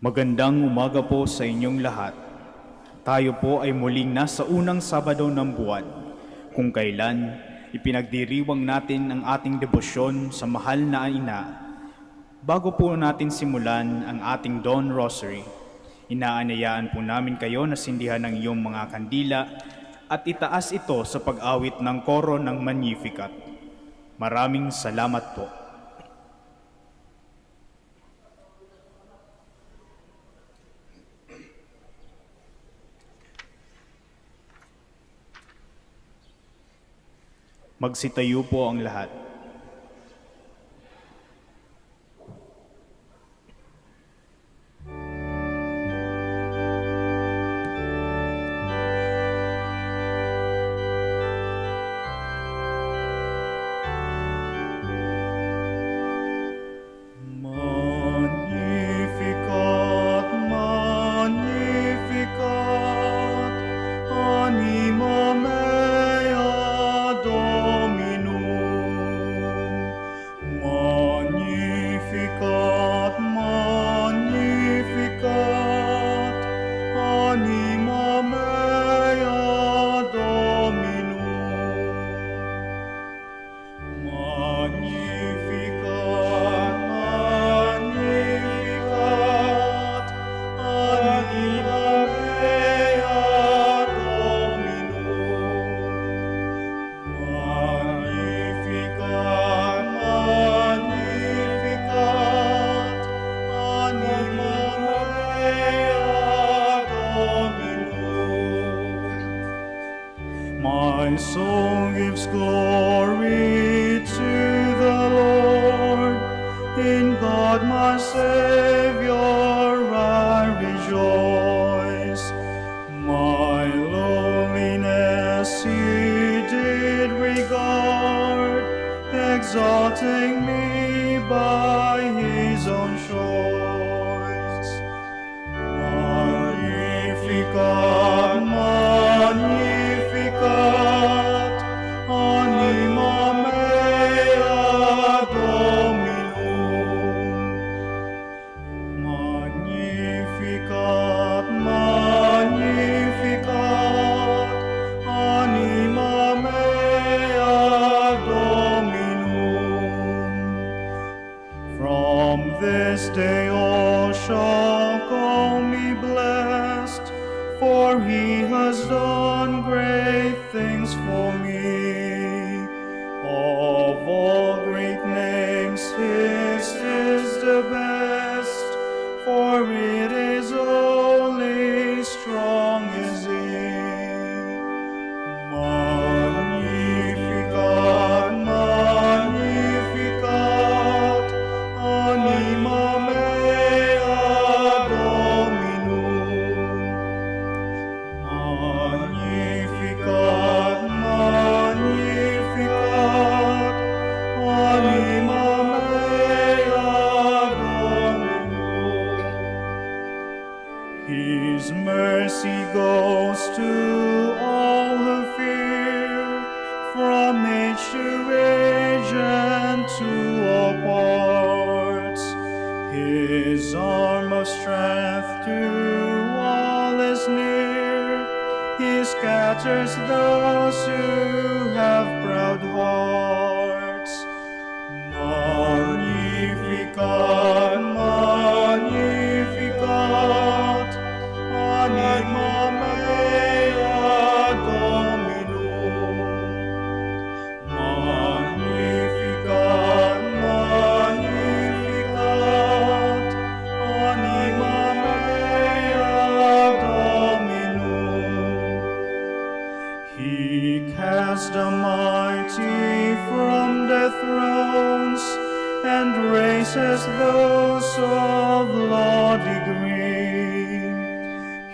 Magandang umaga po sa inyong lahat. Tayo po ay muling nasa unang Sabado ng buwan, kung kailan ipinagdiriwang natin ang ating debosyon sa mahal na Ina. Bago po natin simulan ang ating Dawn Rosary, inaanyayaan po namin kayo na sindihan ng iyong mga kandila at itaas ito sa pag-awit ng koro ng Magnificat. Maraming salamat po. Magsitayo po ang lahat. Magnificat, Magnificat, anima mea Dominum. Magnificat, Magnificat, anima mea Dominum. Magnificat, Magnificat, anima mea Dominum. Magnificat, Magnificat, anima mea Dominum. My soul gives glory to the Lord. In God my Savior I rejoice. My lowliness He did regard, exalting me by His own choice. Magnificat, Magnificat, anima mea Dominum. Magnificat, Magnificat, anima mea Dominum. From this day all shall call me blessed, for He has done great things for me. Of all great names, His is the best, for it is only strong as He. Magnificat, Magnificat, anima mea Dominum. Magnificat, Magnificat, anima mea Dominum. His mercy goes to all who fear, from age to age and to all parts. His arm of strength to all is near. He scatters those who have proud hearts. Magnificat, Magnificat, anima mea Dominum. Magnificat, Magnificat, anima mea Dominum. He cast the mighty from their thrones, and raises those of low degree.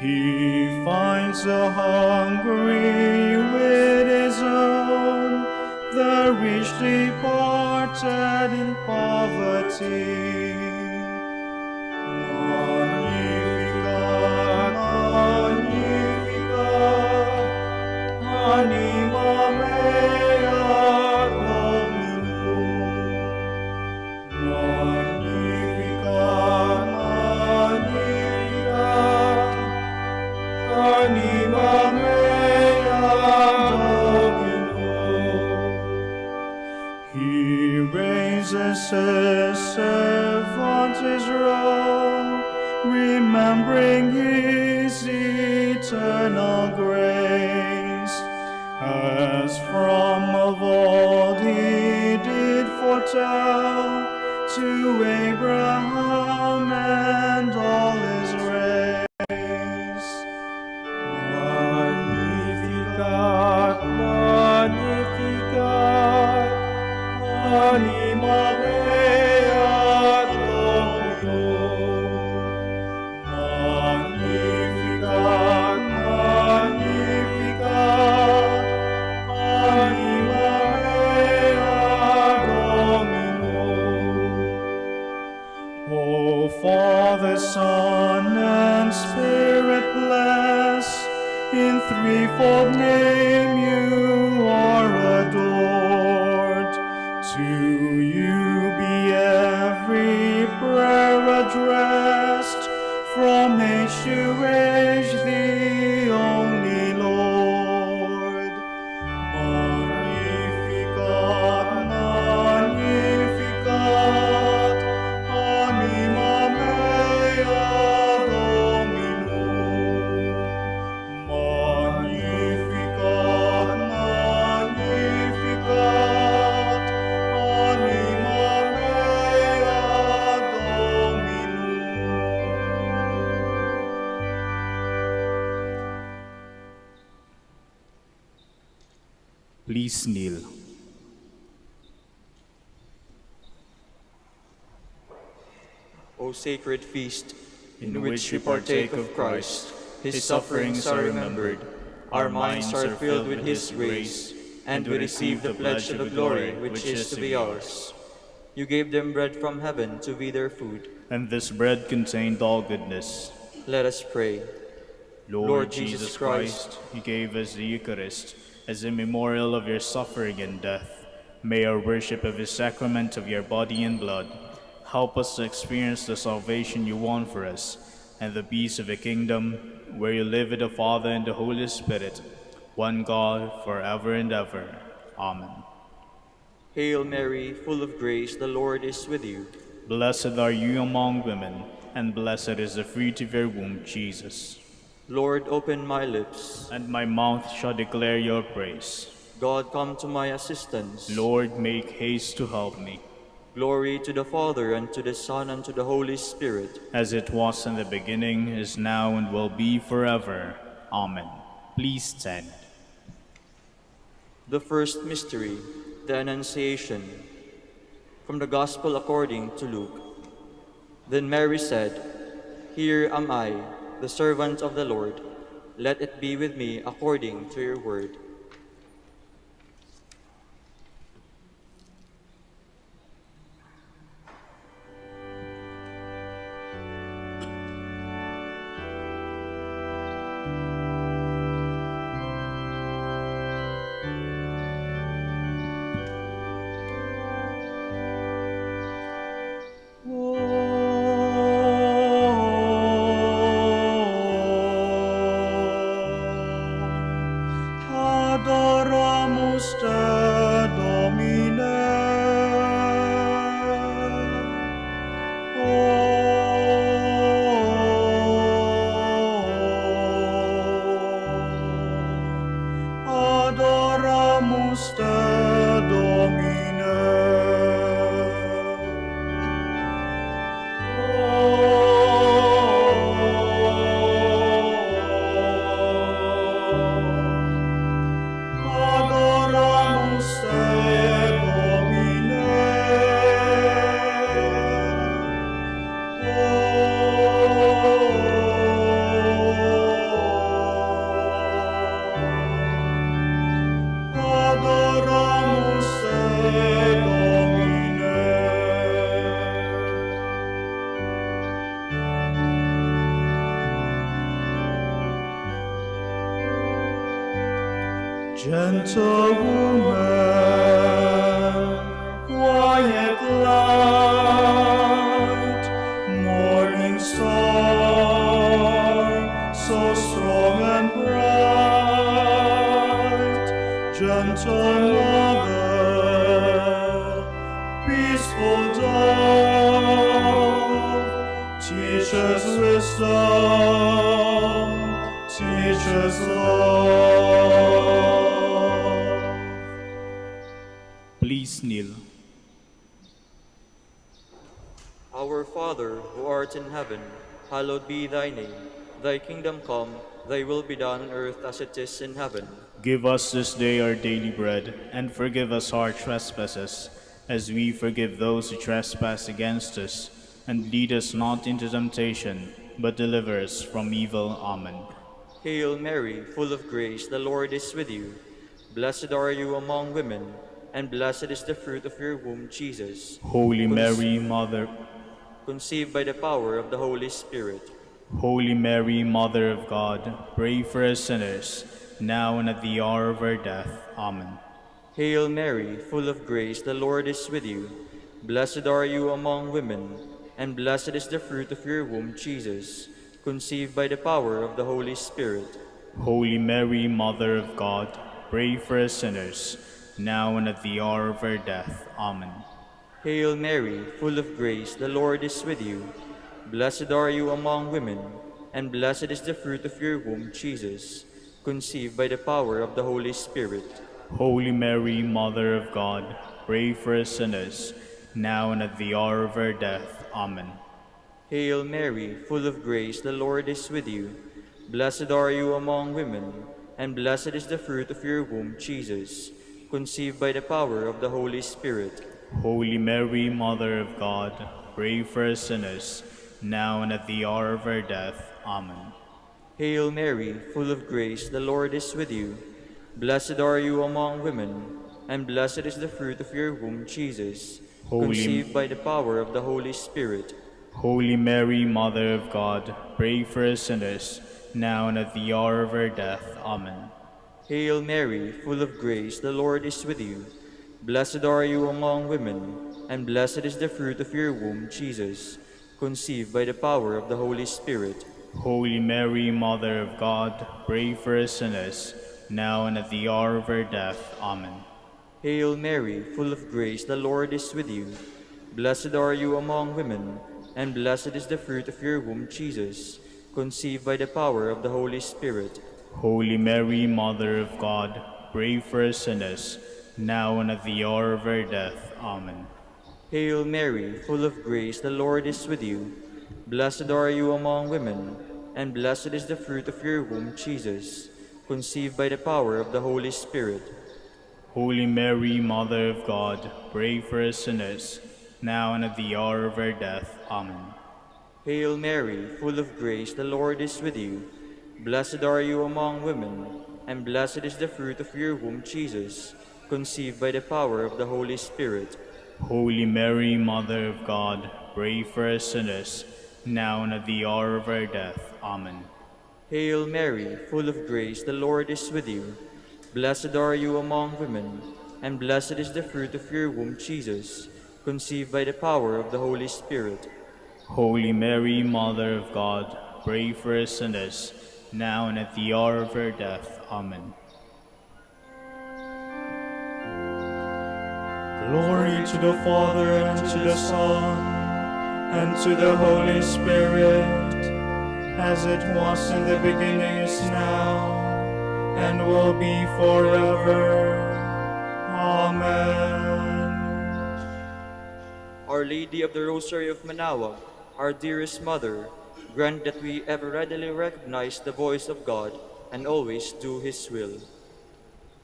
He finds the hungry with His own, the rich departed in poverty. Magnificat, Magnificat, anima mea Dominum. Magnificat, Magnificat, his servant Israel, remembering his eternal grace, as from of old he did foretell to Abraham and all his race. Magnificat, magnificat, anima mea Dominum. Magnificat, magnificat, anima mea Dominum. O Father, Son, and Spirit, bless, in threefold name you are adored. To you be every prayer addressed, from age to age, the only Lord. Magnificat, magnificat, anima mea Dominum. Magnificat, magnificat, anima mea Dominum. Please kneel. O sacred feast, In which we partake of Christ, his sufferings are remembered, our minds are filled with his grace, and we receive the pledge of the glory which is to be ours. You gave them bread from heaven to be their food. And this bread contained all goodness. Let us pray. Lord Jesus Christ, you gave us the Eucharist as a memorial of your suffering and death. May our worship of his sacrament of your body and blood help us to experience the salvation you won for us and the peace of a kingdom where you live with the Father and the Holy Spirit, one God, forever and ever. Amen. Hail Mary, full of grace, the Lord is with you. Blessed are you among women, and blessed is the fruit of your womb, Jesus. Lord, open my lips. And my mouth shall declare your praise. God, come to my assistance. Lord, make haste to help me. Glory to the Father, and to the Son, and to the Holy Spirit. As it was in the beginning, is now, and will be forever. Amen. Please stand. The first mystery, the Annunciation. From the Gospel according to Luke. Then Mary said, Here am I, the servant of the Lord. Let it be with me according to your word. Adoramus te, Domine. Adoramus te, Domine. Adoramus te, Domine. Adoramus te, Domine. Gentle woman, quiet light, morning star, so strong and bright, gentle mother, peace peaceful dove, teach us wisdom, teach us love. Please kneel. Our Father, who art in heaven, hallowed be thy name. Thy kingdom come, thy will be done on earth as it is in heaven. Give us this day our daily bread, and forgive us our trespasses, as we forgive those who trespass against us. And lead us not into temptation, but deliver us from evil. Amen. Hail Mary, full of grace, the Lord is with you. Blessed are you among women, and blessed is the fruit of your womb, Jesus. Holy Mary, Mother, Conceived by the power of the Holy Spirit. Holy Mary, Mother of God, pray for us sinners, now and at the hour of our death. Amen. Hail Mary, full of grace, the Lord is with you. Blessed are you among women, and blessed is the fruit of your womb, Jesus. Conceived by the power of the Holy Spirit. Holy Mary, Mother of God, pray for us sinners, now and at the hour of our death. Amen. Hail Mary, full of grace, the Lord is with you. Blessed are you among women, and blessed is the fruit of your womb, Jesus. Conceived by the power of the Holy Spirit. Holy Mary, Mother of God, pray for us sinners, now and at the hour of our death. Amen. Hail Mary, full of grace, the Lord is with you. Blessed are you among women, and blessed is the fruit of your womb, Jesus. Conceived by the power of the Holy Spirit. Holy Mary, Mother of God, pray for us sinners, now and at the hour of our death. Amen. Hail Mary, full of grace, the Lord is with you. Blessed are you among women, and blessed is the fruit of your womb, Jesus. Conceived by the power of the Holy Spirit. Holy Mary, Mother of God, pray for us sinners, now and at the hour of our death. Amen. Hail Mary, full of grace, the Lord is with you. Blessed are you among women, and blessed is the fruit of your womb, Jesus. Conceived by the power of the Holy Spirit. Holy Mary, Mother of God, pray for us sinners, now and at the hour of our death. Amen. Hail Mary, full of grace, the Lord is with you. Blessed are you among women, and blessed is the fruit of your womb, Jesus. Conceived by the power of the Holy Spirit. Holy Mary, Mother of God, pray for us sinners, now and at the hour of our death. Amen. Hail Mary, full of grace, the Lord is with you. Blessed are you among women, and blessed is the fruit of your womb, Jesus. Conceived by the power of the Holy Spirit. Holy Mary, Mother of God, pray for us sinners, now and at the hour of our death. Amen. Hail Mary, full of grace, the Lord is with you. Blessed are you among women, and blessed is the fruit of your womb, Jesus. Conceived by the power of the Holy Spirit. Holy Mary, Mother of God, pray for us sinners, now and at the hour of our death. Amen. Hail Mary, full of grace, the Lord is with you. Blessed are you among women, and blessed is the fruit of your womb, Jesus. Conceived by the power of the Holy Spirit. Holy Mary, Mother of God, pray for us sinners, now and at the hour of our death. Amen. Glory to the Father, and to the Son, and to the Holy Spirit, as it was in the beginning, is now, and will be forever. Amen. Our Lady of the Rosary of Manaoag, our dearest Mother, grant that we ever readily recognize the voice of God and always do His will.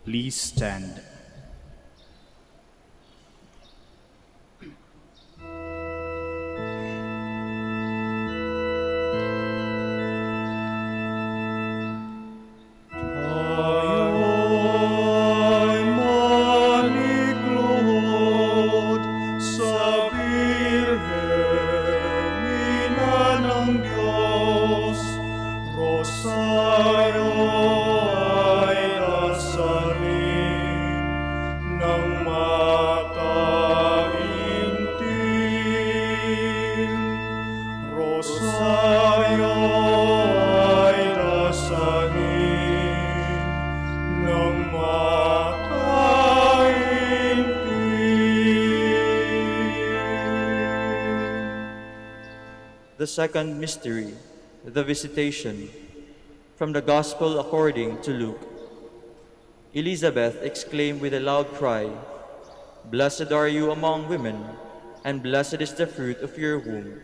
Please stand. Tayo'y maniklod sa Birhen ina ng Diyos. Rosario ay dasalin The second mystery, the Visitation. From the Gospel according to Luke. Elizabeth exclaimed with a loud cry, "Blessed are you among women, and blessed is the fruit of your womb."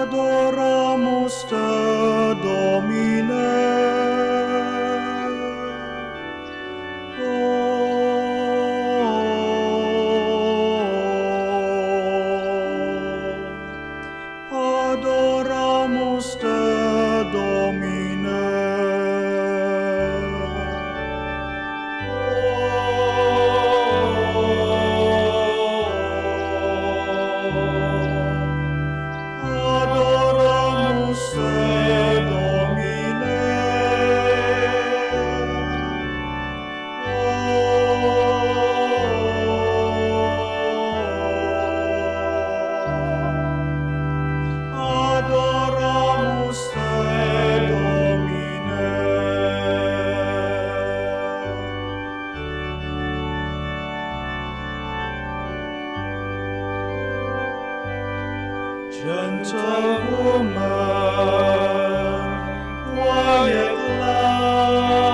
Adoramus te, Domine. Adoramus te, Domine. Adoramus te, Domine. Adoramus te, Domine. Gentle woman, quiet light,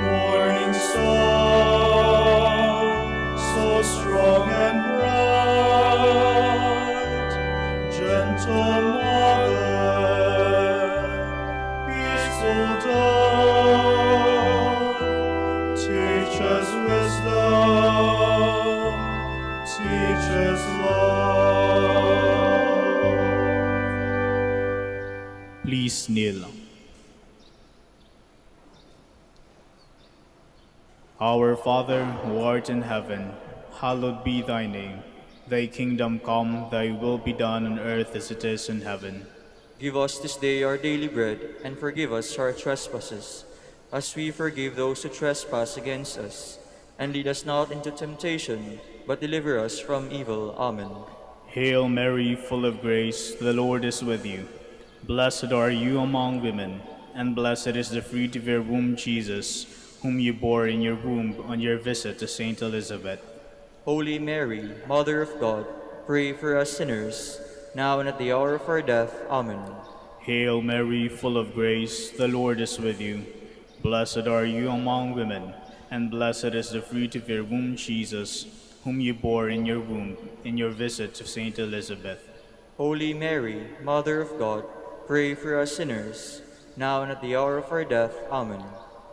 morning star, so strong and bright. Gentle mother, peaceful dove, teach us wisdom, teach us love. Please kneel. Our Father, who art in heaven, hallowed be thy name. Thy kingdom come, thy will be done on earth as it is in heaven. Give us this day our daily bread, and forgive us our trespasses, as we forgive those who trespass against us. And lead us not into temptation, but deliver us from evil. Amen. Hail Mary, full of grace, the Lord is with you. Blessed are you among women, and blessed is the fruit of your womb, Jesus, whom you bore in your womb on your visit to Saint Elizabeth. Holy Mary, Mother of God, pray for us sinners, now and at the hour of our death. Amen. Hail Mary, full of grace, the Lord is with you. Blessed are you among women, and blessed is the fruit of your womb, Jesus, whom you bore in your womb in your visit to Saint Elizabeth. Holy Mary, Mother of God, pray for us sinners, now and at the hour of our death. Amen.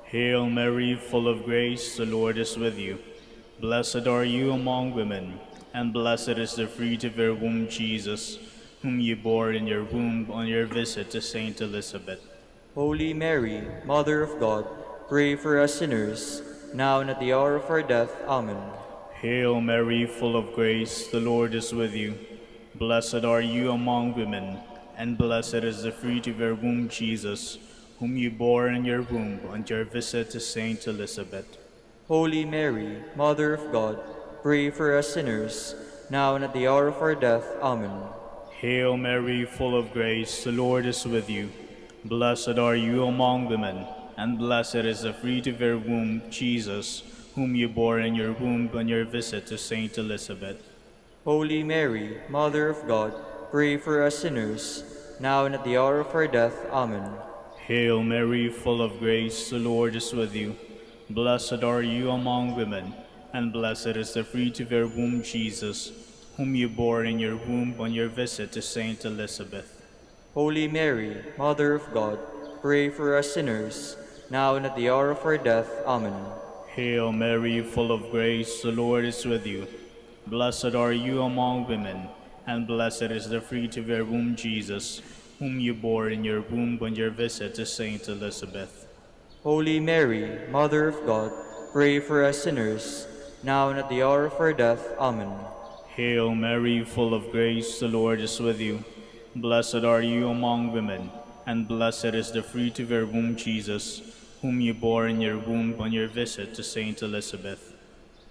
Hail Mary, full of grace, the Lord is with you. Blessed are you among women, and blessed is the fruit of your womb, Jesus, whom you bore in your womb on your visit to Saint Elizabeth. Holy Mary, Mother of God, pray for us sinners, now and at the hour of our death. Amen. Hail Mary, full of grace, the Lord is with you. Blessed are you among women, and blessed is the fruit of your womb, Jesus, whom you bore in your womb on your visit to Saint Elizabeth. Holy Mary, Mother of God, pray for us sinners, now and at the hour of our death. Amen. Hail Mary, full of grace, the Lord is with you. Blessed are you among women, and blessed is the fruit of your womb, Jesus, whom you bore in your womb on your visit to Saint Elizabeth. Holy Mary, Mother of God, pray for us sinners, now and at the hour of our death. Amen. Hail Mary, full of grace, the Lord is with you. Blessed are you among women, and blessed is the fruit of your womb, Jesus, whom you bore in your womb on your visit to Saint Elizabeth. Holy Mary, Mother of God, pray for us sinners, now and at the hour of our death. Amen. Hail Mary, full of grace, the Lord is with you. Blessed are you among women, and blessed is the fruit of your womb, Jesus, whom you bore in your womb on your visit to Saint Elizabeth. Holy Mary, Mother of God, pray for us sinners, now and at the hour of our death. Amen. Hail Mary, full of grace, the Lord is with you. Blessed are you among women, and blessed is the fruit of your womb, Jesus, whom you bore in your womb on your visit to Saint Elizabeth.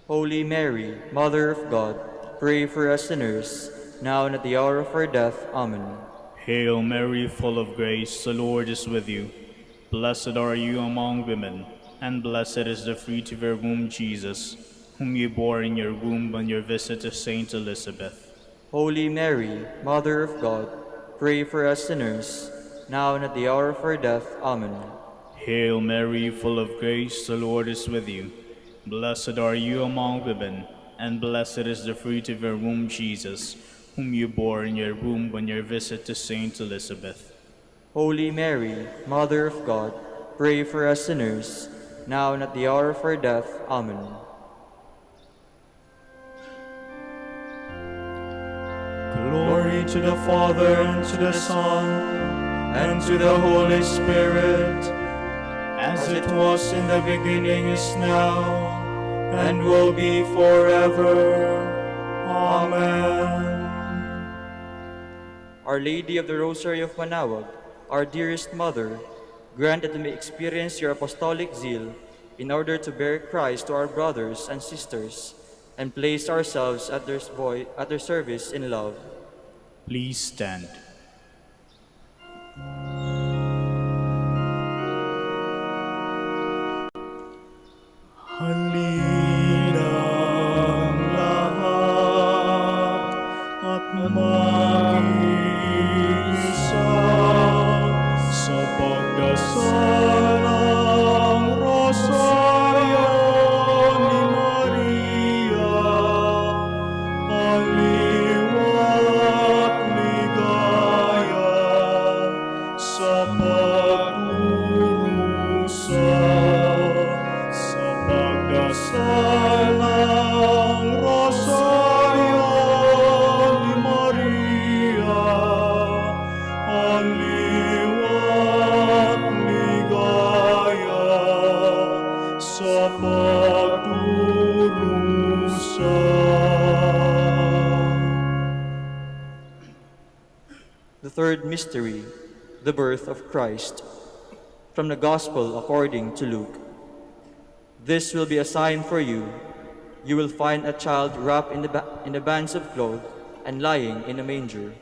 Holy Mary, Mother of God, pray for us sinners, now and at the hour of our death. Amen. Hail Mary, full of grace, the Lord is with you. Blessed are you among women, and blessed is the fruit of your womb, Jesus, whom you bore in your womb on your visit to Saint Elizabeth. Holy Mary, Mother of God, pray for us sinners, now and at the hour of our death. Amen. Hail Mary, full of grace, the Lord is with you. Blessed are you among women, and blessed is the fruit of your womb, Jesus, whom you bore in your womb on your visit to Saint Elizabeth. Holy Mary, Mother of God, pray for us sinners, now and at the hour of our death. Amen. Glory to the Father, and to the Son, and to the Holy Spirit, as it was in the beginning, is now, and will be forever. Amen. Our Lady of the Rosary of Manaoag, our dearest Mother, grant that we may experience your apostolic zeal in order to bear Christ to our brothers and sisters, and place ourselves at their service in love. Please stand. Halilang lahat at mag-isa sa pagdasal ng Rosaryo ni Maria, ang liwat ligaya sa pagdurusa. Sa pagdasal ng Rosaryo ni Maria, ang liwat ligaya sa pagdurusa. The third mystery, the birth of Christ. From the Gospel according to Luke. This will be a sign for you. You will find a child wrapped in the bands of cloth and lying in a manger.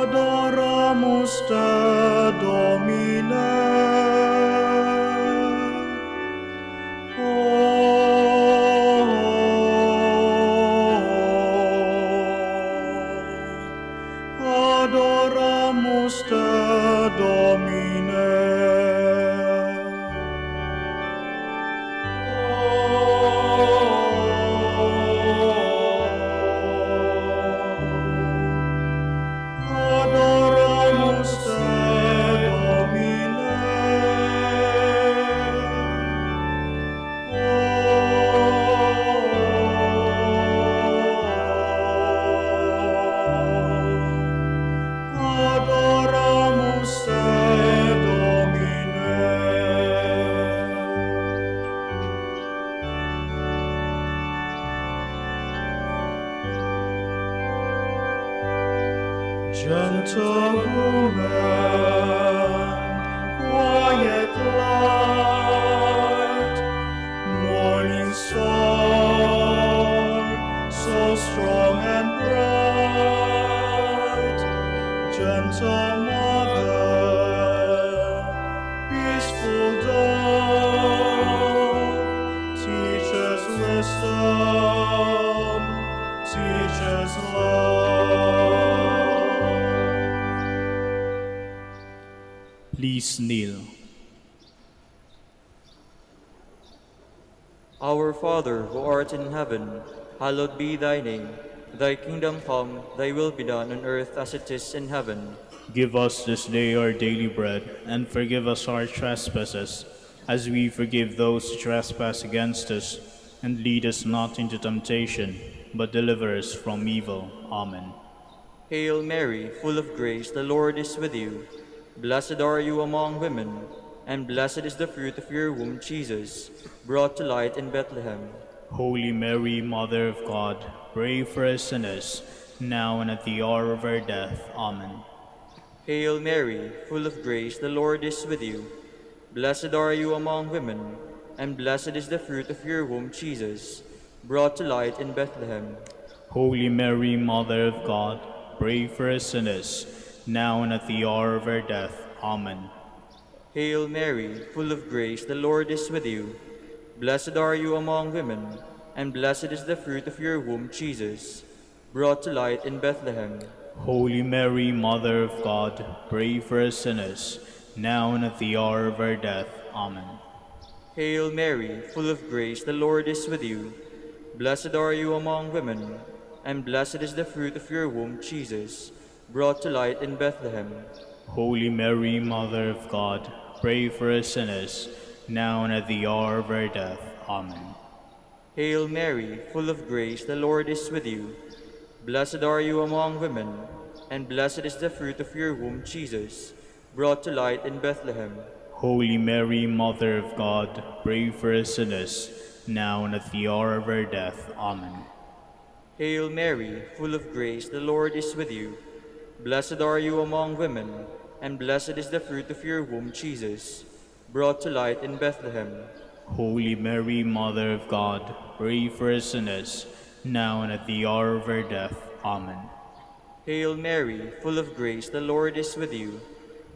Adoramus te, Domine. Adoramus te, Domine. Adoramus te, Domine. Adoramus te, Domine. Gentle woman, quiet light, morning star, so strong and bright. Gentle mother, peaceful dove, teach us wisdom, teach us love. Please kneel. Our Father, who art in heaven, hallowed be thy name. Thy kingdom come, thy will be done on earth as it is in heaven. Give us this day our daily bread, and forgive us our trespasses, as we forgive those who trespass against us. And lead us not into temptation, but deliver us from evil. Amen. Hail Mary, full of grace, the Lord is with you. Blessed are you among women, and blessed is the fruit of your womb, Jesus, brought to light in Bethlehem. Holy Mary, Mother of God, pray for us sinners, now and at the hour of our death. Amen. Hail Mary, full of grace, the Lord is with you. Blessed are you among women, and blessed is the fruit of your womb, Jesus, brought to light in Bethlehem. Holy Mary, Mother of God, pray for us sinners, now and at the hour of our death. Amen. Hail Mary, full of grace, the Lord is with you. Blessed are you among women, and blessed is the fruit of your womb, Jesus, brought to light in Bethlehem. Holy Mary, Mother of God, pray for us sinners, now and at the hour of our death. Amen. Hail Mary, full of grace, the Lord is with you. Blessed are you among women, and blessed is the fruit of your womb, Jesus, brought to light in Bethlehem. Holy Mary, Mother of God, pray for us sinners, now and at the hour of our death. Amen. Hail Mary, full of grace, the Lord is with you. Blessed are you among women, and blessed is the fruit of your womb, Jesus, brought to light in Bethlehem. Holy Mary, Mother of God, pray for us sinners, now and at the hour of our death. Amen. Hail Mary, full of grace, the Lord is with you. Blessed are you among women, and blessed is the fruit of your womb, Jesus, brought to light in Bethlehem. Holy Mary, Mother of God, pray for us sinners, now and at the hour of our death. Amen. Hail Mary, full of grace, the Lord is with you.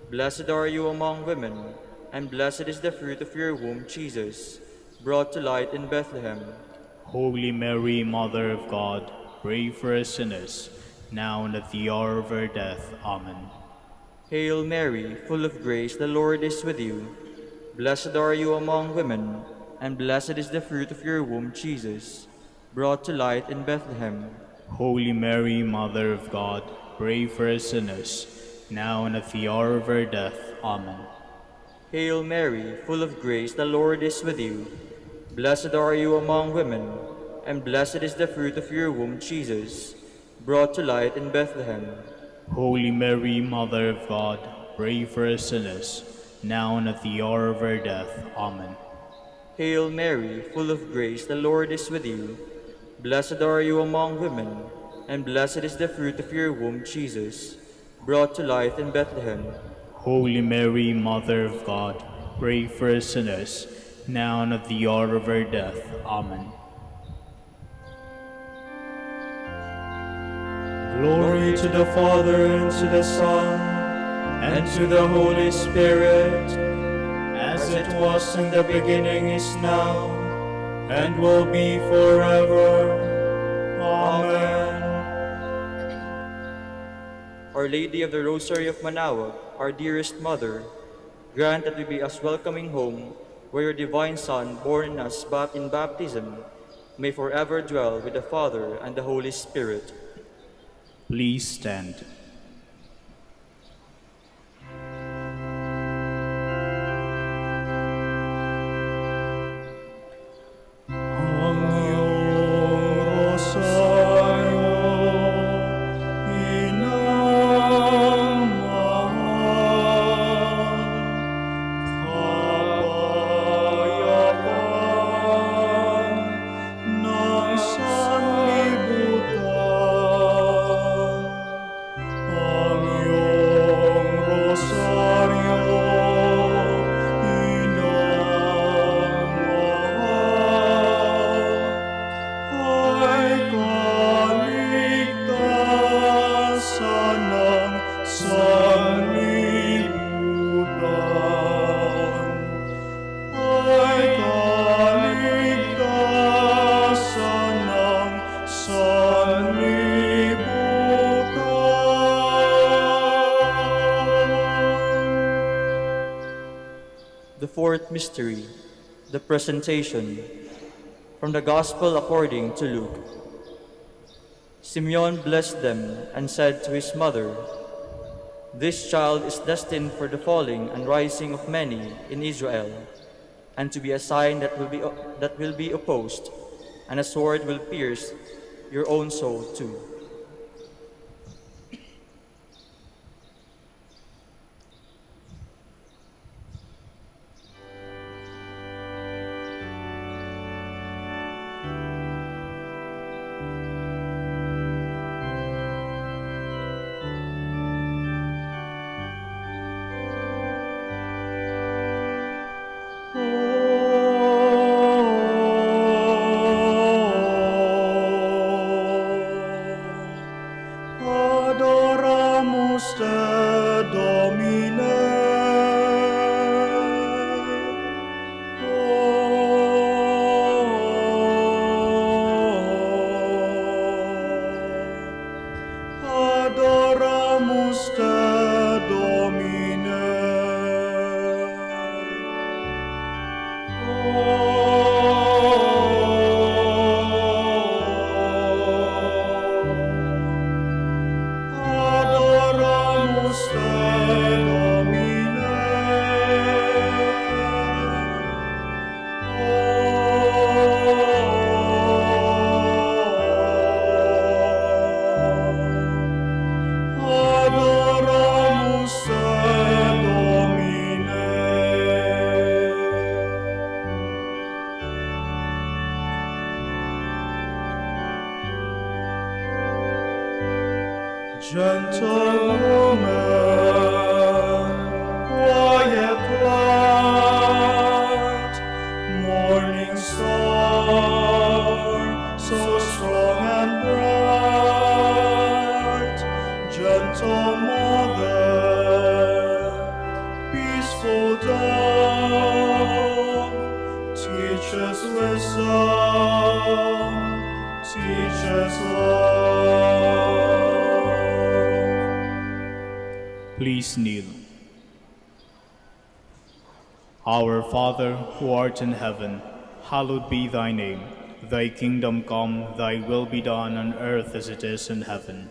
Blessed are you among women, and blessed is the fruit of your womb, Jesus, brought to light in Bethlehem. Holy Mary, Mother of God, pray for us sinners, now and at the hour of our death. Amen. Hail Mary, full of grace, the Lord is with you. Blessed are you among women, and blessed is the fruit of your womb, Jesus, brought to light in Bethlehem. Holy Mary, Mother of God, pray for us sinners, now and at the hour of our death. Amen. Hail Mary, full of grace, the Lord is with you. Blessed are you among women, and blessed is the fruit of your womb, Jesus, brought to light in Bethlehem. Holy Mary, Mother of God, pray for us sinners, now and at the hour of our death. Amen. Hail Mary, full of grace, the Lord is with you. Blessed are you among women, and blessed is the fruit of your womb, Jesus, brought to light in Bethlehem. Holy Mary, Mother of God, pray for us sinners, now and at the hour of our death. Amen. Glory to the Father, and to the Son, and to the Holy Spirit, as it was in the beginning, is now, and will be forever. Amen. Our Lady of the Rosary of Manaoag, our dearest Mother, grant that we be as welcoming home where your divine Son, born in us in baptism, may forever dwell with the Father and the Holy Spirit. Please stand. Ang iyong rosaryo, inang mahal, kapayapaan ng sanlibutan. Ang iyong rosaryo, inang mahal, ay kaligtasan ng sanlibutan. Ay kaligtasan ng sanlibutan. The fourth mystery, the Presentation. From the Gospel according to Luke. Simeon blessed them and said to his mother, This child is destined for the falling and rising of many in Israel, and to be a sign that will be opposed, and a sword will pierce your own soul too. Adoramus te, Domine. Adoramus te, Domine. Adoramus te, Domine. Adoramus te, Domine. Gentle woman, quiet light, morning star, so strong and bright. Gentle mother, peaceful dove, teach us wisdom, teach us love. Please kneel. Our Father, who art in heaven, hallowed be thy name. Thy kingdom come, thy will be done on earth as it is in heaven.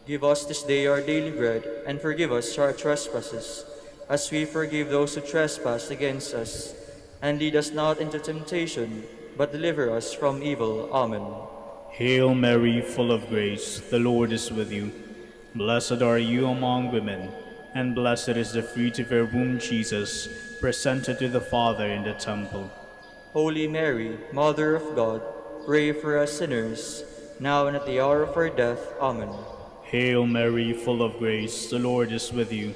Give us this day our daily bread, and forgive us our trespasses, as we forgive those who trespass against us. And lead us not into temptation, but deliver us from evil. Amen. Hail Mary, full of grace, the Lord is with you. Blessed are you among women, and blessed is the fruit of your womb, Jesus, presented to the Father in the temple. Holy Mary, Mother of God, pray for us sinners, now and at the hour of our death. Amen. Hail Mary, full of grace, the Lord is with you.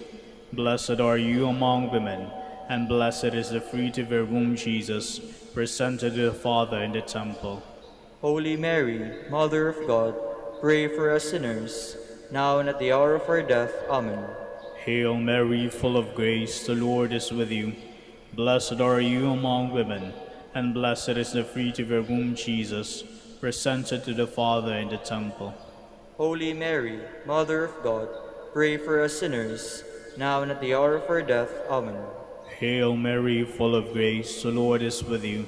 Blessed are you among women, and blessed is the fruit of your womb, Jesus, presented to the Father in the temple. Holy Mary, Mother of God, pray for us sinners, now and at the hour of our death. Amen. Hail Mary, full of grace, the Lord is with you. Blessed are you among women, and blessed is the fruit of your womb, Jesus, presented to the Father in the temple. Holy Mary, Mother of God, pray for us sinners, now and at the hour of our death. Amen. Hail Mary, full of grace, the Lord is with you.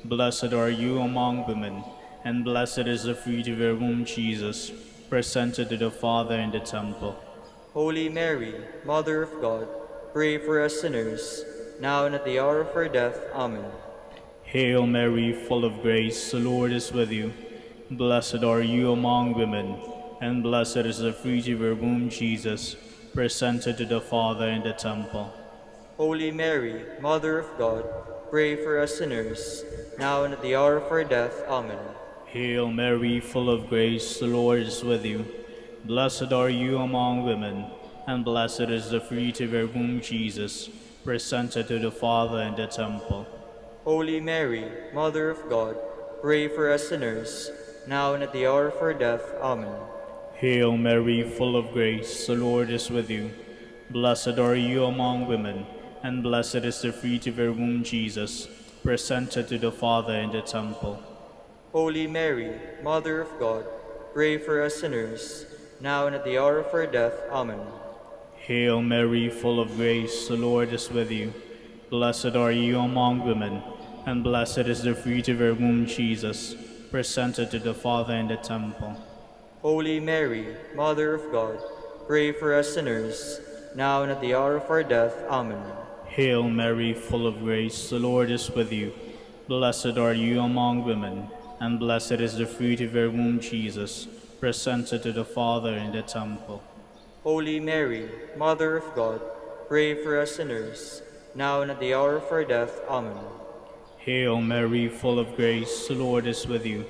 Blessed are you among women, and blessed is the fruit of your womb, Jesus, presented to the Father in the temple. Holy Mary, Mother of God, pray for us sinners, now and at the hour of our death. Amen. Hail Mary, full of grace, the Lord is with you. Blessed are you among women, and blessed is the fruit of your womb, Jesus, presented to the Father in the temple. Holy Mary, Mother of God, pray for us sinners, now and at the hour of our death. Amen. Hail Mary, full of grace, the Lord is with you. Blessed are you among women, and blessed is the fruit of your womb, Jesus, presented to the Father in the temple. Holy Mary, Mother of God, pray for us sinners, now and at the hour of our death. Amen. Hail Mary, full of grace, the Lord is with you. Blessed are you among women, and blessed is the fruit of your womb, Jesus, presented to the Father in the temple. Holy Mary, Mother of God, pray for us sinners, now and at the hour of our death. Amen. Hail Mary, full of grace, the Lord is with you. Blessed are you among women, and blessed is the fruit of your womb, Jesus, presented to the Father in the temple. Holy Mary, Mother of God, pray for us sinners, now and at the hour of our death. Amen. Hail Mary, full of grace, the Lord is with you. Blessed are you among women, and blessed is the fruit of your womb, Jesus, presented to the Father in the temple. Holy Mary, Mother of God, pray for us sinners, now and at the hour of our death. Amen. Hail Mary, full of grace, the Lord is with you.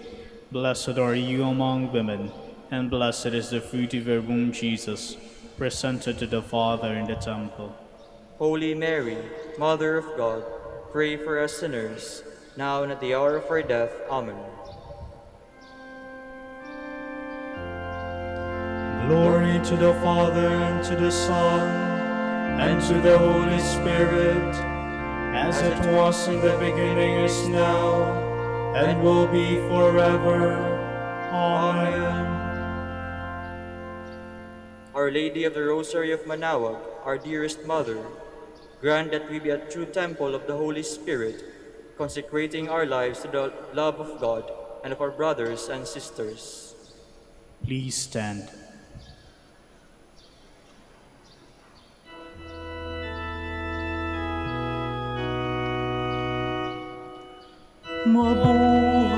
Blessed are you among women, and blessed is the fruit of your womb, Jesus, presented to the Father in the temple. Holy Mary, Mother of God, pray for us sinners, now and at the hour of our death. Amen. Glory to the Father, and to the Son, and to the Holy Spirit, as it was in the beginning, is now, and will be forever. Amen. Our Lady of the Rosary of Manaoag, our dearest Mother, grant that we be a true temple of the Holy Spirit, consecrating our lives to the love of God and of our brothers and sisters. Please stand. Mabuhay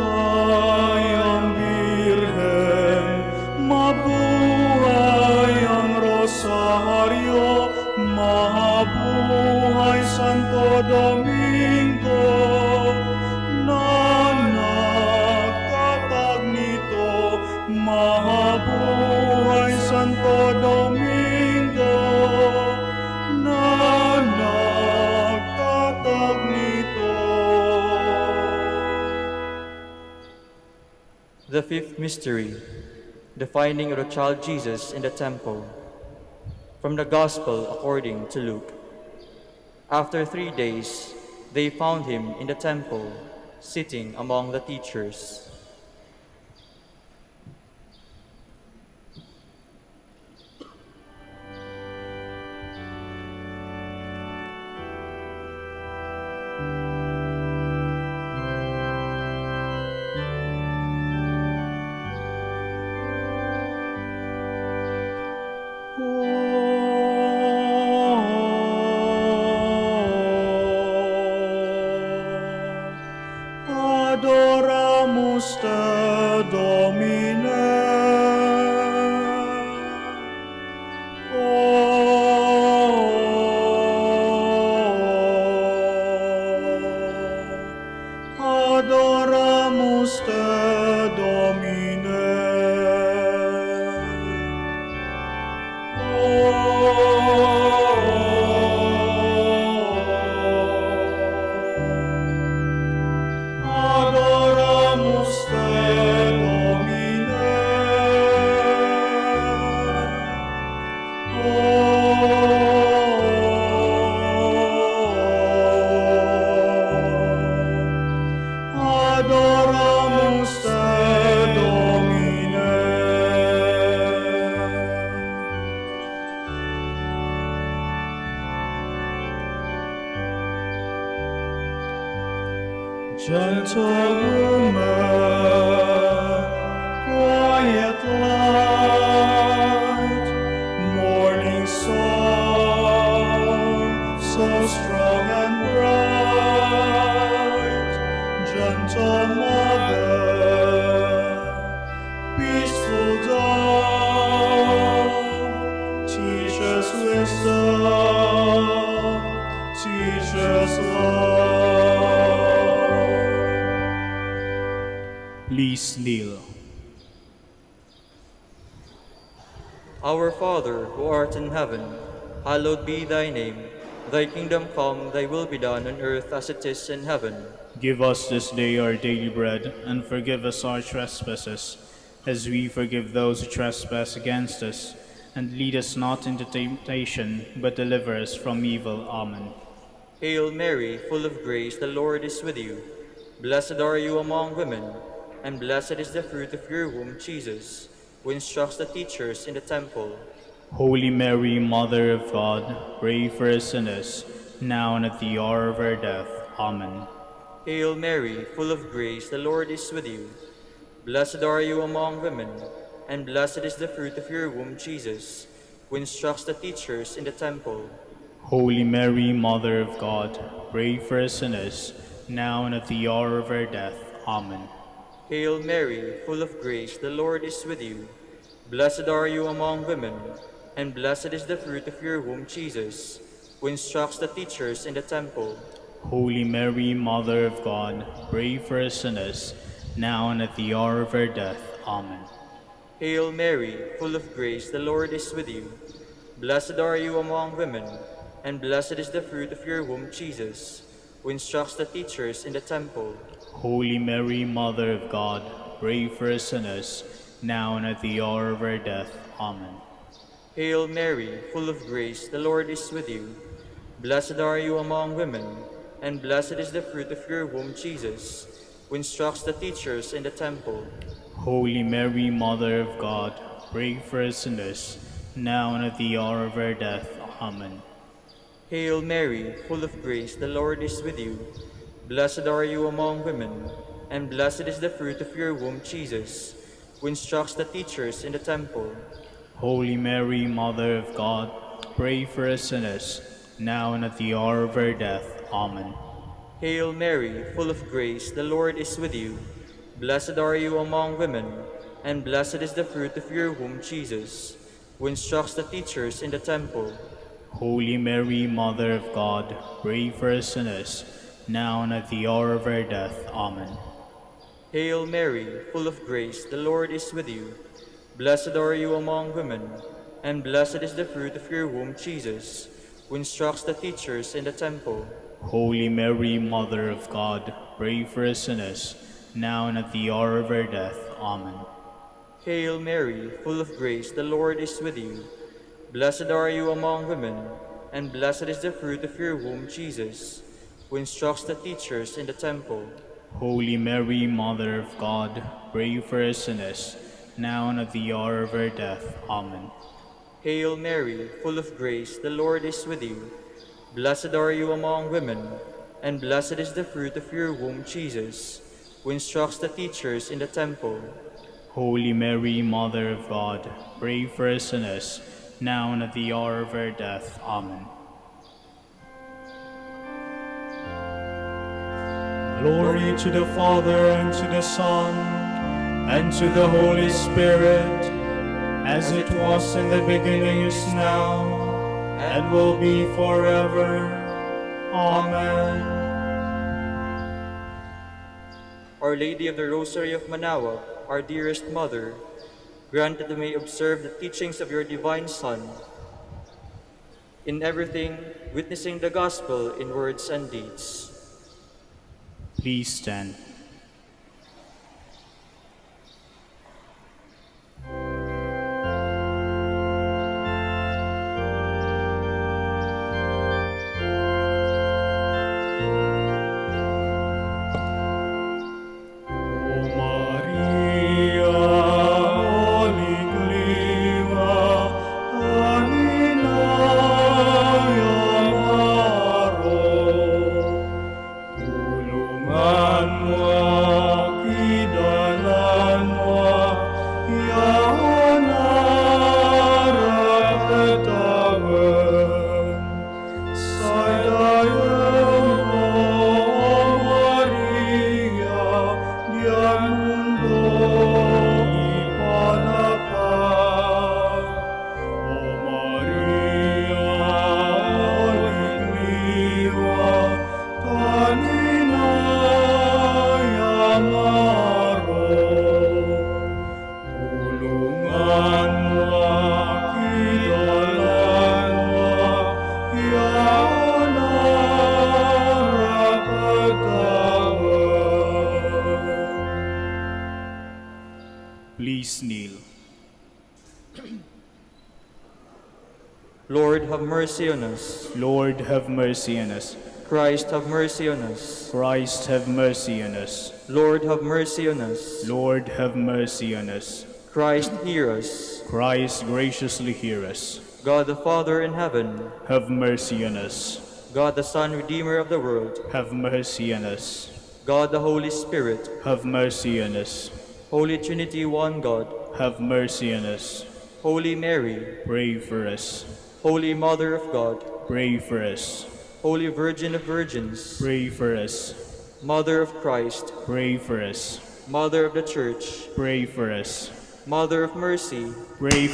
ang Birhen, mabuhay ang Rosaryo, mabuhay Santo Domingo, na nagtatag nito, mabuhay Santo Domingo, na nagtatag nito. The fifth mystery, the finding of the child Jesus in the temple. From the Gospel according to Luke. After 3 days, they found him in the temple, sitting among the teachers. Adoramus te, Domine. Adoramus te, Domine. Adoramus te, Domine. Adoramus te, Domine. Gentle woman, quiet light, morning star, so strong and bright. Gentle mother, peaceful dove, teach us wisdom, teach us love. Please kneel. Our Father, who art in heaven, hallowed be thy name. Thy kingdom come, thy will be done on earth as it is in heaven. Give us this day our daily bread, and forgive us our trespasses, as we forgive those who trespass against us. And lead us not into temptation, but deliver us from evil. Amen. Hail Mary, full of grace, the Lord is with you. Blessed are you among women, and blessed is the fruit of your womb, Jesus, who instructs the teachers in the temple. Holy Mary, Mother of God, pray for us sinners, now and at the hour of our death. Amen. Hail Mary, full of grace, the Lord is with you. Blessed are you among women, and blessed is the fruit of your womb, Jesus, who who instructs the teachers in the temple. Holy Mary, Mother of God, pray for us sinners, now and at the hour of our death. Amen. Hail Mary, full of grace, the Lord is with you. Blessed are you among women, and blessed is the fruit of your womb, Jesus, who instructs the teachers in the temple. Holy Mary, Mother of God, pray for us sinners, now and at the hour of our death. Amen. Hail Mary, full of grace, the Lord is with you. Blessed are you among women, and blessed is the fruit of your womb, Jesus, who instructs the teachers in the temple. Holy Mary, Mother of God, pray for us sinners, now and at the hour of our death. Amen. Hail Mary, full of grace, the Lord is with you. Blessed are you among women, and blessed is the fruit of your womb, Jesus, who instructs the teachers in the temple. Holy Mary, Mother of God, pray for us sinners, now and at the hour of our death. Amen. Hail Mary, full of grace, the Lord is with you. Blessed are you among women, and blessed is the fruit of your womb, Jesus, who instructs the teachers in the temple. Holy Mary, Mother of God, pray for us sinners, now and at the hour of our death. Amen. Hail Mary, full of grace, the Lord is with you. Blessed are you among women, and blessed is the fruit of your womb, Jesus, who instructs the teachers in the temple. Holy Mary, Mother of God, pray for us sinners, now and at the hour of our death. Amen. Hail Mary, full of grace, the Lord is with you. Blessed are you among women, and blessed is the fruit of your womb, Jesus, who instructs the teachers in the temple. Holy Mary, Mother of God, pray for us sinners, now and at the hour of our death. Amen. Hail Mary, full of grace, the Lord is with you. Blessed are you among women, and blessed is the fruit of your womb, Jesus, who instructs the teachers in the temple. Holy Mary, Mother of God, pray for us sinners, now and at the hour of our death. Amen. Hail Mary, full of grace, the Lord is with you. Blessed are you among women, and blessed is the fruit of your womb, Jesus, who instructs the teachers in the temple. Holy Mary, Mother of God, pray for us sinners, now and at the hour of our death. Amen. Glory to the Father, and to the Son, and to the Holy Spirit, as it was in the beginning, is now, and will be forever. Amen. Our Lady of the Rosary of Manaoag, our dearest Mother, grant that we may observe the teachings of your divine Son, in everything witnessing the gospel in words and deeds. Please stand. Please kneel. Lord, have mercy on us. Lord, have mercy on us. Christ, have mercy on us. Christ, have mercy on us. Lord, have mercy on us. Lord, have mercy on us. Christ, hear us. Christ, graciously hear us. God the Father in heaven, Have mercy on us. God the Son, Redeemer of the world, Have mercy on us. God the Holy Spirit, Have mercy on us. Holy Trinity, one God, Have mercy on us. Holy Mary, pray for us. Holy Mother of God, Pray for us. Holy Virgin of Virgins, Pray for us. Mother of Christ, Pray for us. Mother of the Church, Pray for us. Mother of Mercy, Pray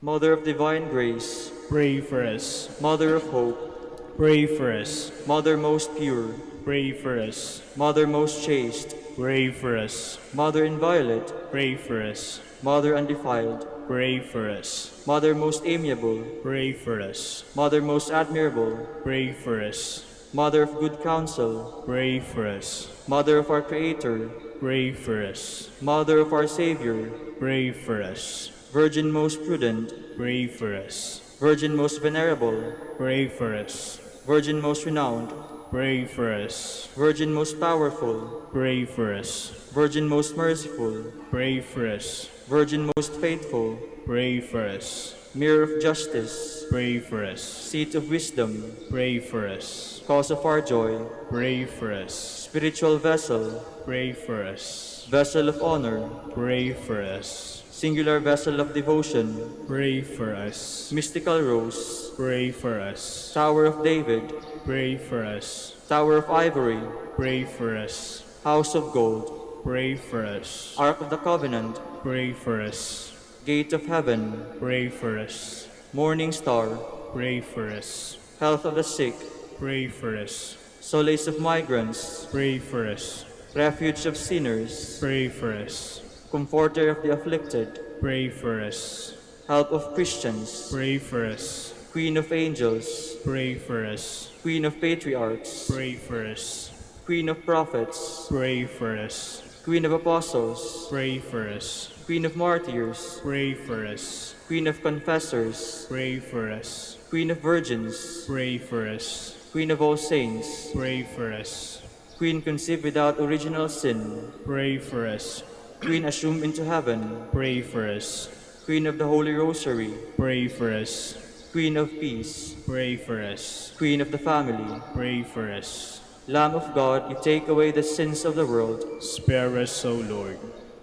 Mother of Divine Grace, Pray for us. Mother of Hope, Pray for us. Mother most pure, Pray for us. Mother most chaste, Pray for us. Mother inviolate, Pray for us. Mother undefiled, Pray for us. Mother most amiable, Pray for us. Mother most admirable, Pray for us. Mother of good counsel, Pray for us. Mother of our Creator, Pray for us. Mother of our Savior, Pray for us. Virgin most prudent, Pray for us. Virgin most venerable, Pray for us. Virgin most renowned, Pray for us. Virgin most powerful, Pray for us. Virgin most merciful, Pray for us. Virgin most faithful, Pray for us. Mirror of justice, Pray for us. Seat of wisdom, Pray for us. Cause of our joy, Pray for us. Spiritual vessel, Pray for us. Vessel of honor, Pray for us. Singular vessel of devotion, Pray for us. Mystical rose, Pray for us. Tower of David, Pray for us. Tower of ivory, Pray for us. House of gold, Pray for us. Ark of the Covenant, Pray for us. Gate of heaven, Pray for us. Morning star, Pray for us. Health of the sick, Pray for us. Solace of migrants, Pray for us. Refuge of sinners, Pray for us. Comforter of the afflicted, Pray for us. Help of Christians, Pray for us. Queen of angels, Pray for us. Queen of patriarchs, Pray for us. Queen of prophets, Pray for us. Queen of apostles, Pray for us. Queen of martyrs, Pray for us. Queen of confessors, Pray for us. Queen of virgins, Pray for us. Queen of all saints, Pray for us. Queen conceived without original sin, Pray for us. Queen assumed into heaven, Pray for us. Queen of the Holy Rosary, Pray for us. Queen of peace, Pray for us. Queen of the family, Pray for us. Lamb of God, you take away the sins of the world. Spare us, O Lord.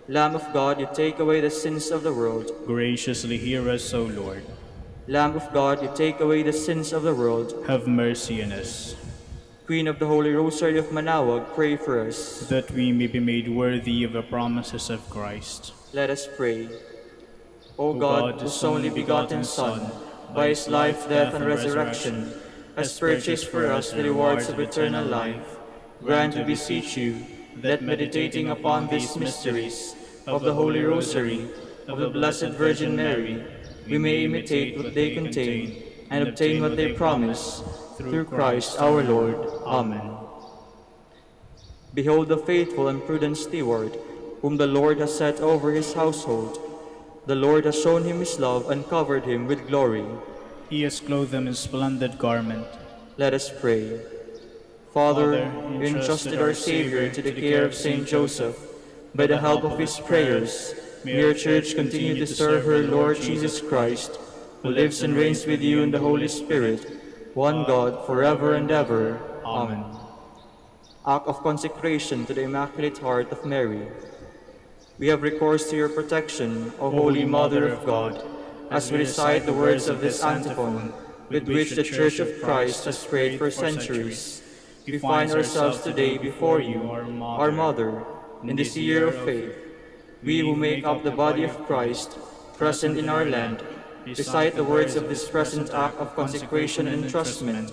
Lamb of God, you take away the sins of the world. Graciously hear us, O Lord. Lamb of God, you take away the sins of the world. Have mercy on us, Queen of the Holy Rosary of Manaoag, pray for us. that we may be made worthy of the promises of Christ. Let us pray. O God, whose only begotten Son, by his life, death, and resurrection, has purchased for us the rewards of eternal life, grant, we beseech you, that meditating upon these mysteries of the Holy Rosary of the Blessed Virgin Mary, we may imitate what they contain and obtain what they promise, through Christ our Lord. Amen. Behold the faithful and prudent steward, whom the Lord has set over his household. The Lord has shown him his love and covered him with glory. He has clothed them in splendid garment. Let us pray. Father, you entrusted our Savior to the care of Saint Joseph. By the help of his prayers, may your Church continue to serve her Lord Jesus Christ, who lives and reigns with you in the Holy Spirit, one God, forever and ever. Amen. Act of consecration to the Immaculate Heart of Mary. We have recourse to your protection, O Holy Mother of God, as we recite the words of this antiphon, with which the Church of Christ has prayed for centuries. We find ourselves today before you, our Mother, in this year of faith. We who make up the body of Christ, present in our land, recite the words of this present act of consecration and entrustment,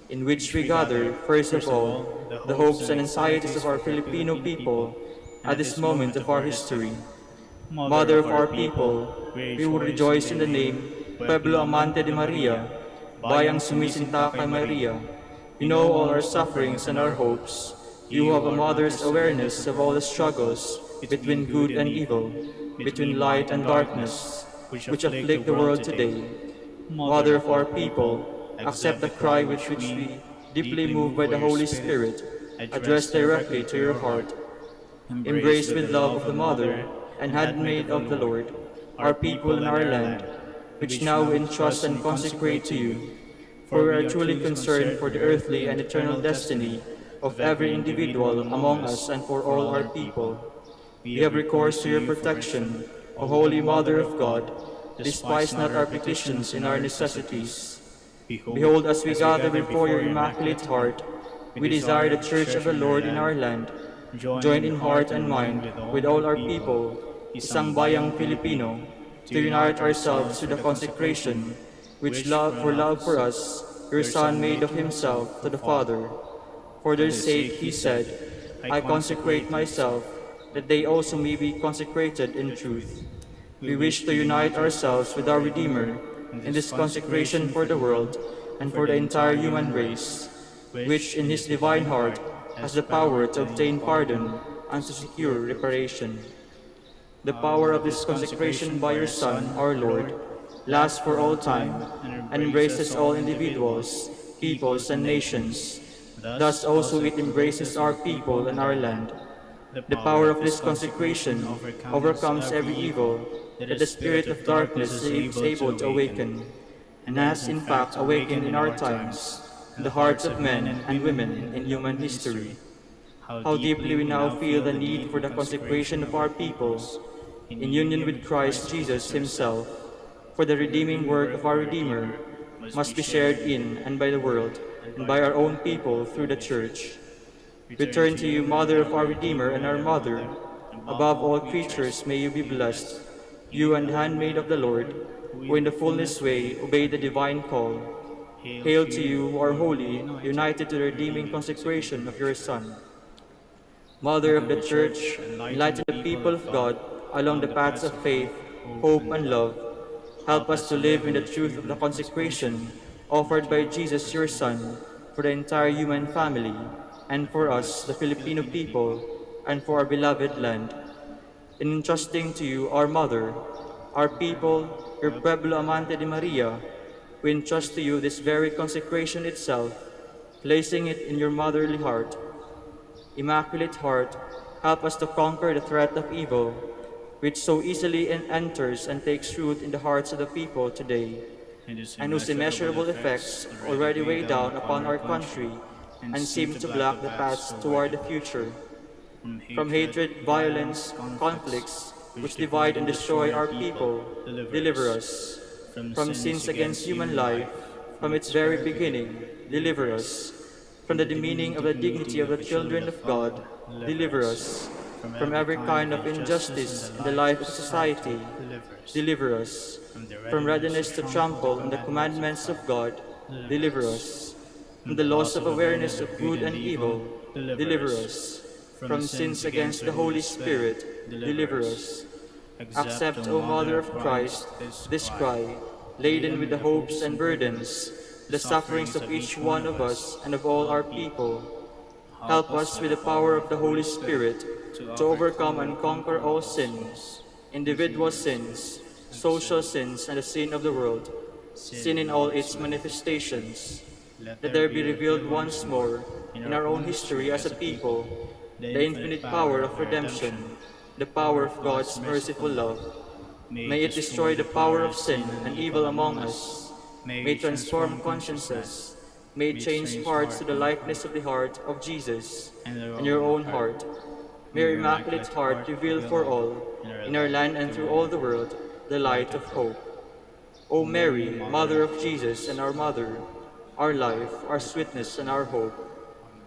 in which we gather, first of all, the hopes and anxieties of our Filipino people at this moment of our history. Mother of our people, we who rejoice in the name, Pueblo Amante de Maria, bayang sumisinta kay Maria, you know all our sufferings and our hopes. You have a mother's awareness of all the struggles between good and evil, between light and darkness, which afflict the world today. Mother of our people, accept the cry with which we, deeply moved by the Holy Spirit, address directly to your heart. Embrace with love of the Mother and handmaid of the Lord, our people and our land, which now we entrust and consecrate to you. For we are truly concerned for the earthly and eternal destiny of every individual among us and for all our people. We have recourse to your protection, O Holy Mother of God. Despise not our petitions in our necessities. Behold, as we gather before your Immaculate Heart, we desire the Church of the Lord in our land, join in heart and mind with all our people, isang bayang Filipino, to unite ourselves to the consecration, which love for us, your Son made of himself to the Father. For their sake, he said, I consecrate myself, that they also may be consecrated in truth. We wish to unite ourselves with our Redeemer in this consecration for the world and for the entire human race, which in his divine heart has the power to obtain pardon and to secure reparation. The power of this consecration by your Son, our Lord, lasts for all time and embraces all individuals, peoples, and nations. Thus also it embraces our people and our land. The power of this consecration overcomes every evil that the spirit of darkness is able to awaken, and has in fact awakened in our times in the hearts of men and women in human history. How deeply we now feel the need for the consecration of our peoples, in union with Christ Jesus himself, for the redeeming work of our Redeemer must be shared in and by the world, and by our own people through the Church. We turn to you, Mother of our Redeemer and our Mother. Above all creatures may you be blessed, you and handmaid of the Lord, who in the fullness way obey the divine call. Hail to you who are holy, united to the redeeming consecration of your Son. Mother of the Church, enlighten the people of God along the paths of faith, hope, and love. Help us to live in the truth of the consecration offered by Jesus your Son for the entire human family, and for us, the Filipino people, and for our beloved land. In entrusting to you our Mother, our people, your Pueblo Amante de Maria, we entrust to you this very consecration itself, placing it in your motherly heart. Immaculate Heart, help us to conquer the threat of evil, which so easily enters and takes root in the hearts of the people today, and whose immeasurable effects already weigh down upon our country and seem to block the paths toward the future. From hatred, violence, conflicts, which divide and destroy our people, deliver us. From sins against human life, from its very beginning, deliver us. From the demeaning of the dignity of the children of God, deliver us. From every kind of injustice in the life of society, deliver us. From readiness to trample on the commandments of God, deliver us. From the loss of awareness of good and evil, deliver us. From sins against the Holy Spirit, deliver us. Accept, O Mother of Christ, this cry, laden with the hopes and burdens, the sufferings of each one of us and of all our people. Help us with the power of the Holy Spirit to overcome and conquer all sins, individual sins, social sins, and the sin of the world, sin in all its manifestations. Let there be revealed once more in our own history as a people the infinite power of redemption, the power of God's merciful love. May it destroy the power of sin and evil among us. May it transform consciences. May it change hearts to the likeness of the heart of Jesus and your own heart. May your Immaculate Heart reveal for all, in our land and through all the world, the light of hope. O Mary, Mother of Jesus and our Mother, our life, our sweetness, and our hope.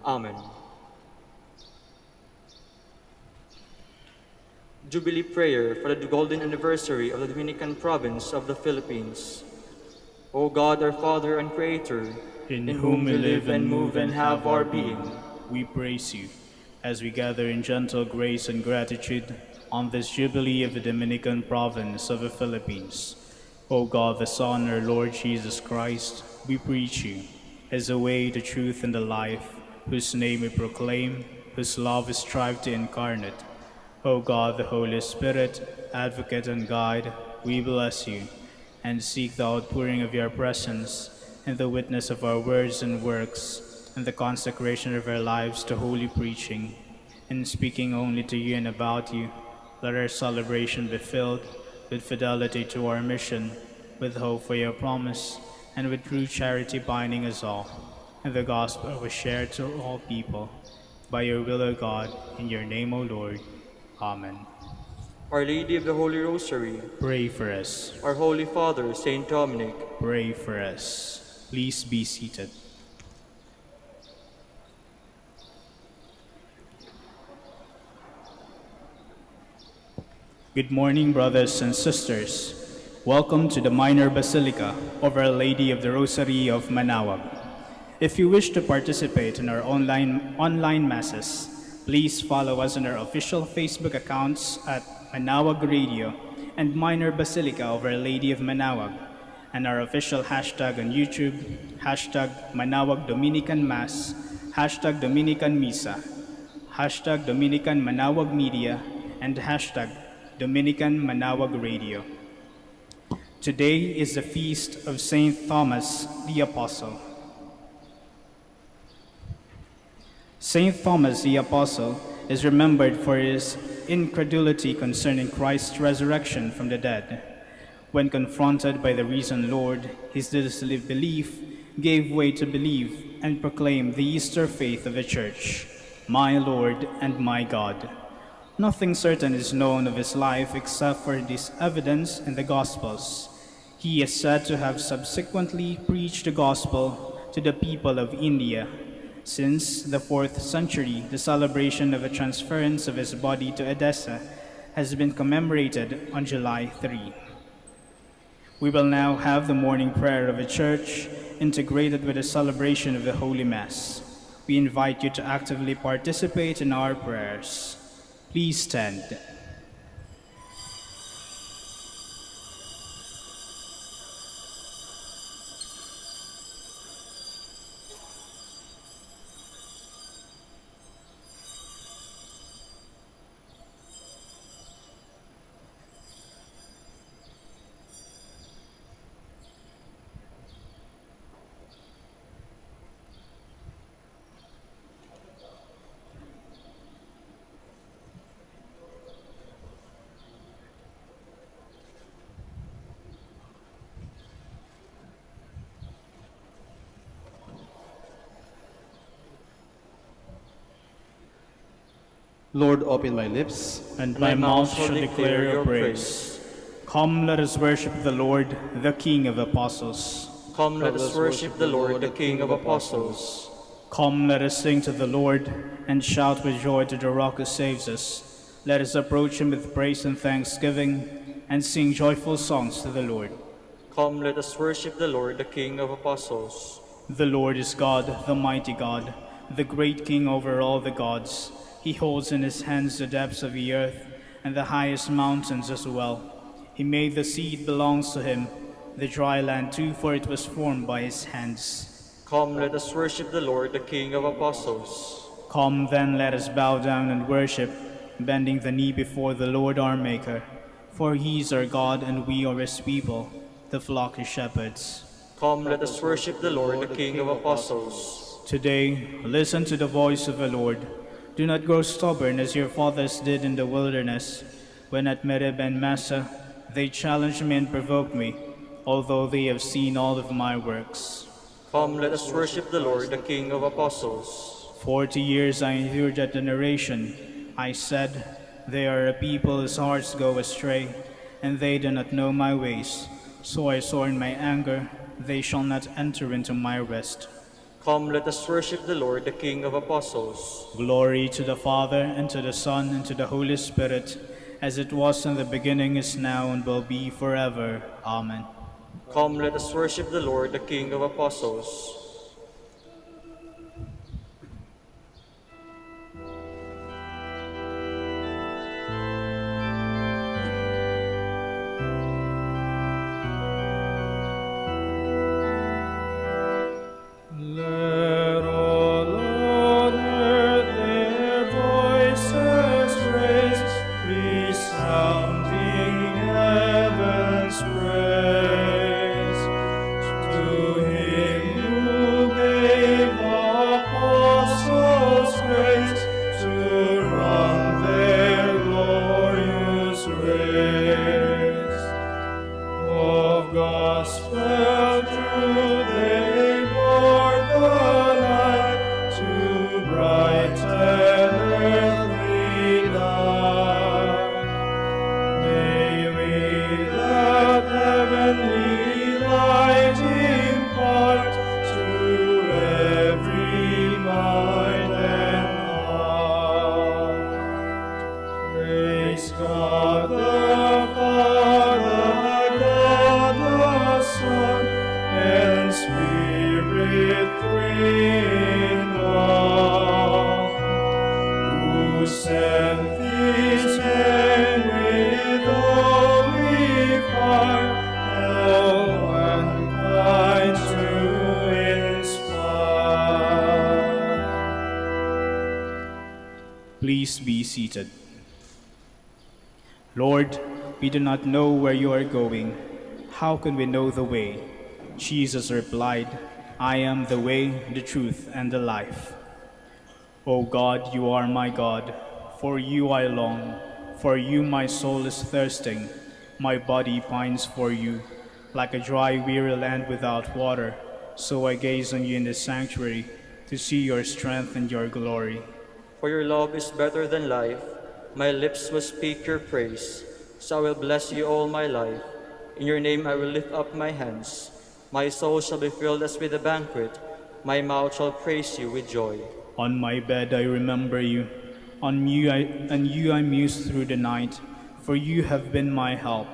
Amen. Jubilee Prayer for the Golden Anniversary of the Dominican Province of the Philippines. O God, our Father and Creator, in whom we live and move and have our being, we praise you as we gather in gentle grace and gratitude on this Jubilee of the Dominican province of the Philippines. O God, the Son, our Lord Jesus Christ, we preach you as the way, the truth, and the life, whose name we proclaim, whose love we strive to incarnate. O God, the Holy Spirit, advocate and guide, we bless you and seek the outpouring of your presence and the witness of our words and works and the consecration of our lives to holy preaching. In speaking only to you and about you, let our celebration be filled with fidelity to our mission, with hope for your promise, and with true charity binding us all, and the gospel was shared to all people. By your will, O God, in your name, O Lord. Amen. Our Lady of the Holy Rosary, Pray for us. our Holy Father, Saint Dominic, Pray for us. Please be seated. Good morning, brothers and sisters. Welcome to the Minor Basilica of Our Lady of the Rosary of Manaoag. If you wish to participate in our online masses, please follow us on our official Facebook accounts at Manaoag Radio and Minor Basilica of Our Lady of Manaoag, and our official hashtag on YouTube, hashtag Manaoag Dominican Mass, hashtag Dominican Misa, hashtag Dominican Manaoag Media, and hashtag Dominican Manaoag Radio. Today is the feast of Saint Thomas the Apostle. Saint Thomas the Apostle is remembered for his incredulity concerning Christ's resurrection from the dead. When confronted by the risen Lord, his disbelief gave way to belief and proclaimed the Easter faith of the Church, my Lord and my God. Nothing certain is known of his life except for this evidence in the Gospels. He is said to have subsequently preached the Gospel to the people of India. Since the 4th century, the celebration of the transference of his body to Edessa has been commemorated on July 3. We will now have the morning prayer of the Church integrated with the celebration of the Holy Mass. We invite you to actively participate in our prayers. Please stand. Lord, open my lips, And my mouth shall declare your praise. Come, let us worship the Lord, the King of Apostles. Come, let us worship the Lord, the King of Apostles. Come, let us sing to the Lord, and shout with joy to the Rock who saves us. Let us approach him with praise and thanksgiving, and sing joyful songs to the Lord. Come, let us worship the Lord, the King of Apostles. The Lord is God, the mighty God, the great King over all the gods. He holds in his hands the depths of the earth, and the highest mountains as well. He made the sea, it belongs to him, the dry land too, for it was formed by his hands. Come, let us worship the Lord, the King of Apostles. Come then, let us bow down and worship, bending the knee before the Lord our Maker. For he is our God, and we are his people, the flock of shepherds. Come, let us worship the Lord, the King of Apostles. Today, listen to the voice of the Lord. Do not grow stubborn as your fathers did in the wilderness, when at Merib and Massa they challenged me and provoked me, although they have seen all of my works. Come, let us worship the Lord, the King of Apostles. 40 years I endured that generation. I said, they are a people whose hearts go astray, and they do not know my ways. So I swore in my anger, they shall not enter into my rest. Come, let us worship the Lord, the King of Apostles. Glory to the Father, and to the Son, and to the Holy Spirit, as it was in the beginning, is now, and will be forever. Amen. Come, let us worship the Lord, the King of Apostles. praise. Of gospel truth they bore the light to brighten earthly life. May we that heavenly light impart to every mind and heart. Praise God the Father, God the Son, and Spirit three in one, who sent these men with holy fire, all mankind to inspire. Please be seated. Lord, we do not know where you are going. How can we know the way? Jesus replied, I am the way, the truth, and the life. O God, you are my God. For you I long. For you my soul is thirsting. My body pines for you. Like a dry, weary land without water, so I gaze on you in the sanctuary to see your strength and your glory. For your love is better than life. My lips will speak your praise. So I will bless you all my life. In your name I will lift up my hands. My soul shall be filled as with a banquet. My mouth shall praise you with joy. On my bed I remember you. On you I muse through the night. For you have been my help.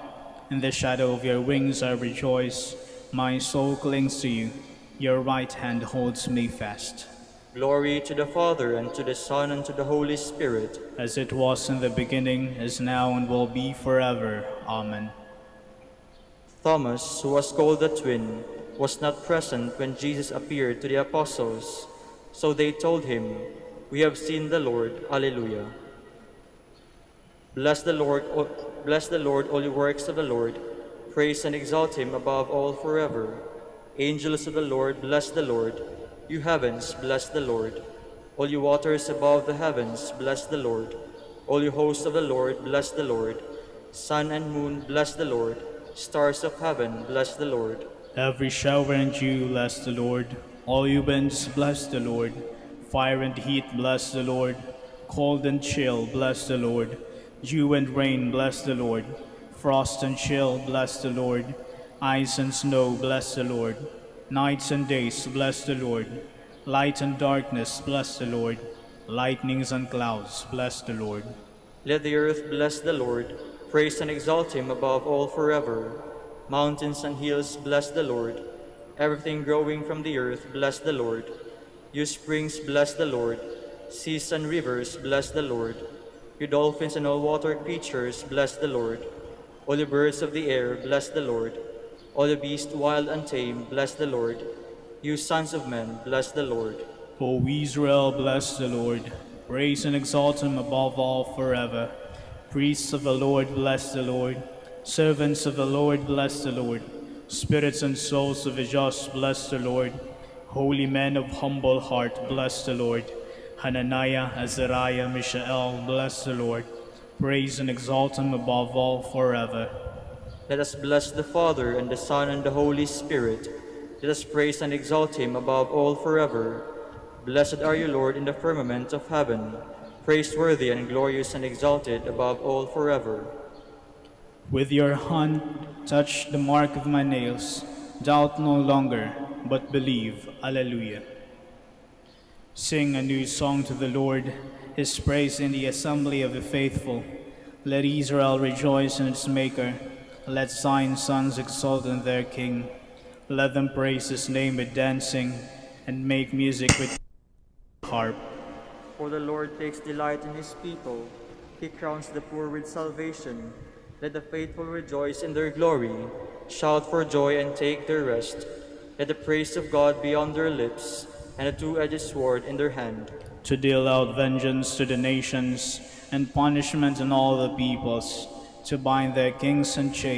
In the shadow of your wings I rejoice. My soul clings to you. Your right hand holds me fast. Glory to the Father, and to the Son, and to the Holy Spirit. As it was in the beginning, is now, and will be forever. Amen. Thomas, who was called the twin, was not present when Jesus appeared to the apostles. So they told him, We have seen the Lord. Alleluia. Bless the Lord, all you works of the Lord. Praise and exalt him above all forever. Angels of the Lord, bless the Lord. You heavens, bless the Lord. All you waters above the heavens, bless the Lord. All you hosts of the Lord, bless the Lord. Sun and moon, bless the Lord. Stars of heaven, bless the Lord. Every shower and dew, bless the Lord. All you winds, bless the Lord. Fire and heat, bless the Lord. Cold and chill, bless the Lord. Dew and rain, bless the Lord. Frost and chill, bless the Lord. Ice and snow, bless the Lord. Nights and days, bless the Lord. Light and darkness, bless the Lord. Lightnings and clouds, bless the Lord. Let the earth bless the Lord. Praise and exalt him above all forever. Mountains and hills, bless the Lord. Everything growing from the earth, bless the Lord. You springs, bless the Lord. Seas and rivers, bless the Lord. You dolphins and all water creatures, bless the Lord. All the birds of the air, bless the Lord. All the beasts wild and tame, bless the Lord. You sons of men, bless the Lord. O Israel, bless the Lord. Praise and exalt him above all forever. Priests of the Lord, bless the Lord. Servants of the Lord, bless the Lord. Spirits and souls of the just, bless the Lord. Holy men of humble heart, bless the Lord. Hananiah, Azariah, Mishael, bless the Lord. Praise and exalt him above all forever. Let us bless the Father, and the Son, and the Holy Spirit. Let us praise and exalt him above all forever. Blessed are you, Lord, in the firmament of heaven. Praiseworthy and glorious and exalted above all forever. With your hand touch the mark of my nails. Doubt no longer, but believe. Alleluia. Sing a new song to the Lord, his praise in the assembly of the faithful. Let Israel rejoice in its Maker. Let Zion's sons exult in their King. Let them praise his name with dancing, and make music with harp. For the Lord takes delight in his people. He crowns the poor with salvation. Let the faithful rejoice in their glory. Shout for joy and take their rest. Let the praise of God be on their lips, and a two-edged sword in their hand. To deal out vengeance to the nations, and punishment on all the peoples, to bind their kings in chains,